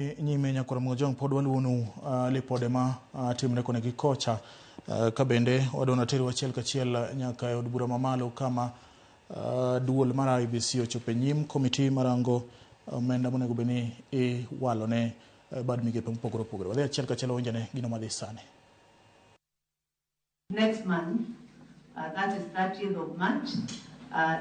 Nyime nyakora mojong pod waluonu lipode ma timne kone gi kocha kabende wadona teri wachiel kachiel nyaka od bura mamalo kama duol mar IEBC ochope nyim komiti marango omenda monego beni iwalone bad migepe mopogore opogore. Wadhi achiel kachiel winjane gino madhi sani. Next month, that is 30th of March,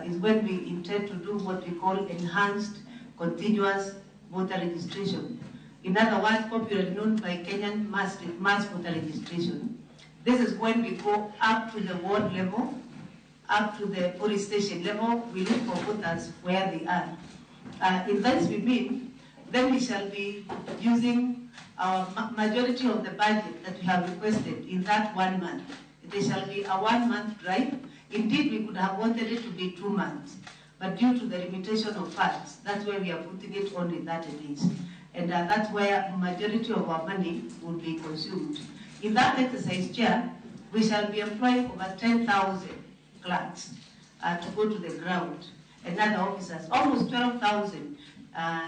is when we intend to do what we call enhanced continuous voter registration. In other words, popularly known by Kenyan mass voter registration. This is when we go up to the ward level, up to the police station level. We look for voters where they are. In this we mean, then we shall be using our majority of the budget that we have requested in that 1 month. There shall be a 1 month drive. Indeed, we could have wanted it to be 2 months, but due to the limitation of funds, that's why we are putting it only 30 days. And that's where majority of our money will be consumed. In that exercise, Chair, we shall be employing over 10,000 clerks to go to the ground and other officers. Almost 12,000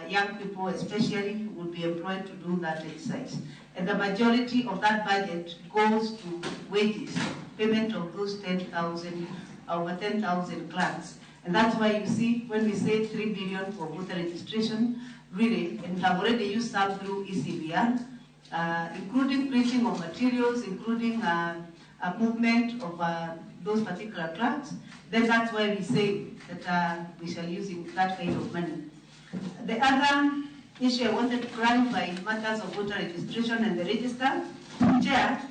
young people especially would be employed to do that exercise. And the majority of that budget goes to wages, payment of those 10,000, over 10,000 clerks. And that's why you see when we say 3 billion for voter registration, really, and we have already used some through ECBR, including printing of materials, including a movement of those particular clerks, then that's why we say that we shall use that kind of money. The other issue I wanted to clarify in matters of voter registration and the register, Chair,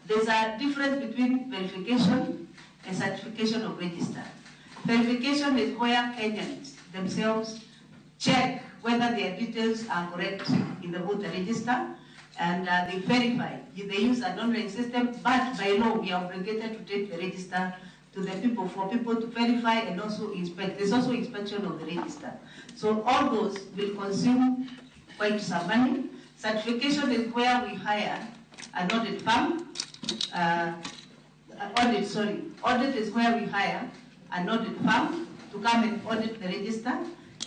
there's a difference between verification and certification of register. Verification is where Kenyans themselves check whether their details are correct in the voter register, and they verify. They use an online system, but by law we are obligated to take the register to the people for people to verify and also inspect. There's also inspection of the register. So all those will consume quite some money. Certification is where we hire an audit firm. Audit is where we hire an audit firm to come and audit the register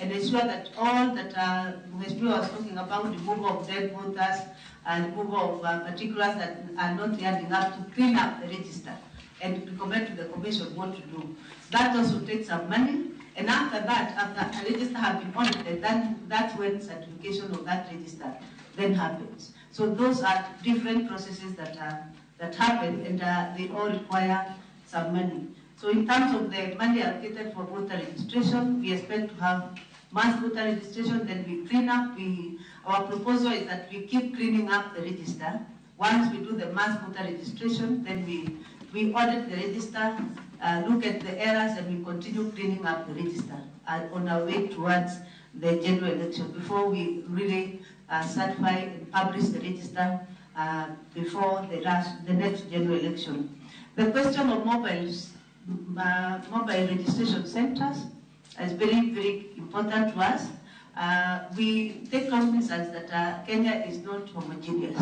and ensure that all that Mr. was talking about, removal of dead voters and removal of particulars that are not adding up, to clean up the register and recommend to the commission what to do. That also takes some money, and after that, after a register has been audited, then that's when certification of that register then happens. So those are different processes that happen, and they all require some money. So in terms of the money allocated for voter registration, we expect to have mass voter registration, then we clean up. Our proposal is that we keep cleaning up the register. Once we do the mass voter registration, then we audit the register, look at the errors, and we continue cleaning up the register on our way towards the general election before we really certify and publish the register before the next general election. The question of mobile registration centers is very, very important to us. We take cognizance that Kenya is not homogeneous,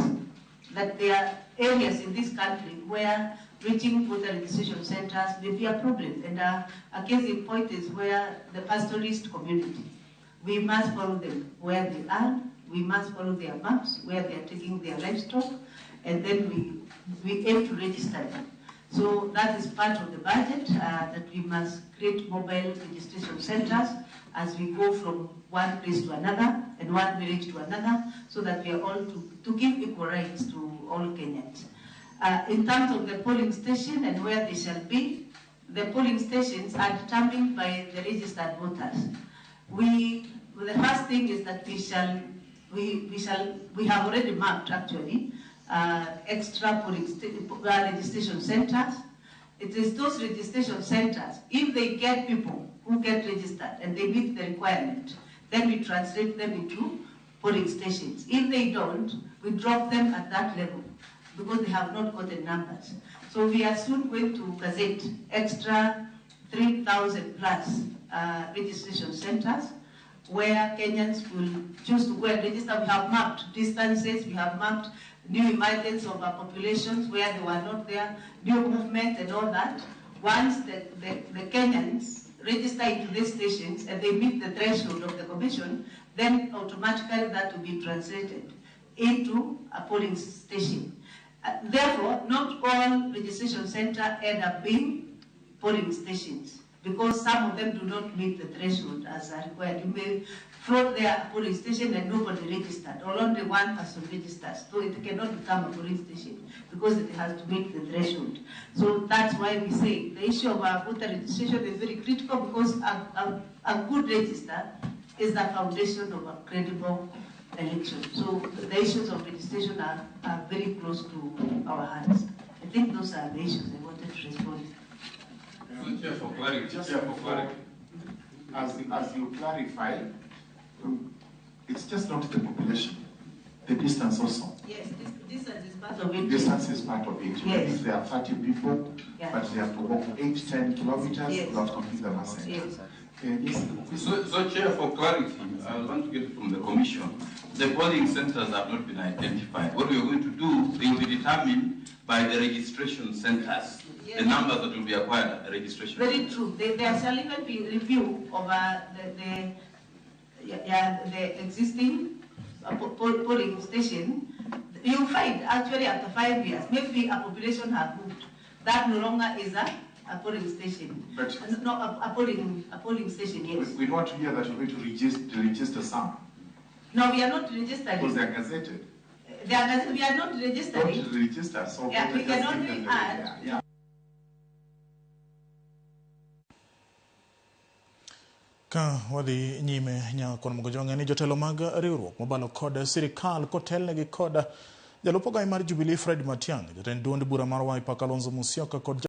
that there are areas in this country where reaching voter registration centers may be a problem. And a case in point is where the pastoralist community, we must follow them where they are, we must follow their maps, where they are taking their livestock, and then we aim to register them. So that is part of the budget, that we must create mobile registration centers as we go from one place to another and one village to another, so that we are all to give equal rights to all Kenyans. In terms of the polling station and where they shall be, the polling stations are determined by the registered voters. The first thing is that we have already mapped actually extra polling registration centers. It is those registration centers, if they get people who get registered and they meet the requirement, then we translate them into polling stations. If they don't, we drop them at that level because they have not gotten numbers. So we are soon going to gazette extra 3,000 plus registration centers where Kenyans will choose to go and register. We have mapped distances, we have mapped new emergence of our populations where they were not there, new movement and all that. Once the Kenyans register into these stations and they meet the threshold of the commission, then automatically that will be translated into a polling station. Therefore, not all registration centers end up being polling stations, because some of them do not meet the threshold as required. You may float their polling station and nobody registered, or only one person registers, so it cannot become a polling station because it has to meet the threshold. So that's why we say the issue of our voter registration is very critical, because a good register is the foundation of a credible election. So the issues of registration are very close to our hearts. I think those are the issues I wanted to respond. Chair, for clarity. As you clarify, it's just not the population, the distance also. Yes, distance is part of it. Distance is part of it. Yes. If there are 30 people, but they have to walk 8-10 kilometers, yes. you have to give them a center. Yes. So, Chair, for clarity, I want to get from the Commission. The polling centers have not been identified. What we are going to do, they will be determined by the registration centers. Yes. The numbers that will be acquired at the registration. Very true. There shall even be review of the existing polling station. You find actually after 5 years, maybe a population has moved. That no longer is a polling station. But no, a polling station. Yes. We want to hear that you're going to register some. No, we are not registering. Because they are gazetted. We are not registering. Don't register. So yeah, we can only add. Yeah. Ka wadhi nyime nyakon mogojonge ni jotelo mag riwruok mobalo kod sirikal kotelnegi kod jalup ogai mar Jubilee Fred Matiang'i, jatend duond bura mar Wiper Kalonzo Musyoka kod